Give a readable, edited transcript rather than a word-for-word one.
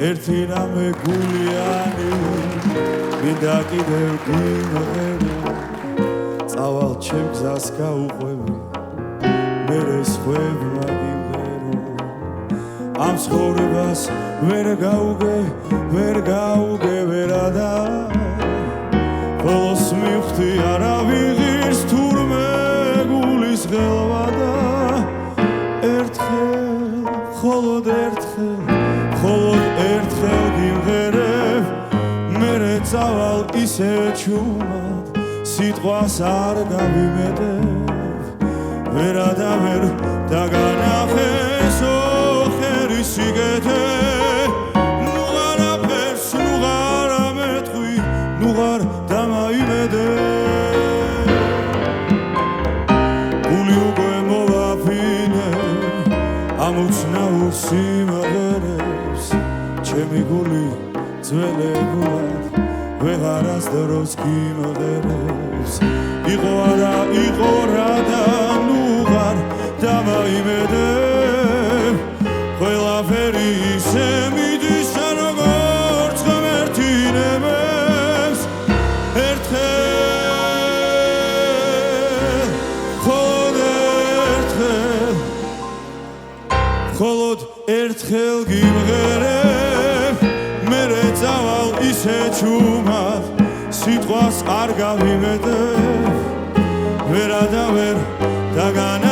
ერთი რამე გულიანი მინდა კიდევ გიმღერე წავალ ჩემ გზას გაუყვები მერე სხვებმა გიმღერო ამ ცხოვრებას ვერ გაუგე ვერადა ბოლოს მივხვდი არა ვიღირს თურმე გულის ღელვადა მხოლოდ ერთხელ გიმღერებ მერე წავალ ისე ჩუმად სიტყვას არ გავიმეტებ ვერადა ვერ დაგანახეს ოხერი სიგეთე ნუღარ აფერს ნუღარ ამეთხვი ნუღარ დამაიმედე გული უკვე მოვაფინე ამოცნაურ სიმღერებს ჩემი გული ძველებურად ვეღარას დროს გიმღერებს იყო არა იყო რა და ნუღარ დამაიმედებ ყველაფერი ისე მიდის როგორც ღმერთი ნებებს მხოლოდ ერთხელ გიმღერებ მერე წავალ ისე ჩუმად სიტყვას არ გავიმეტებ ვერადა ვერ დაგანა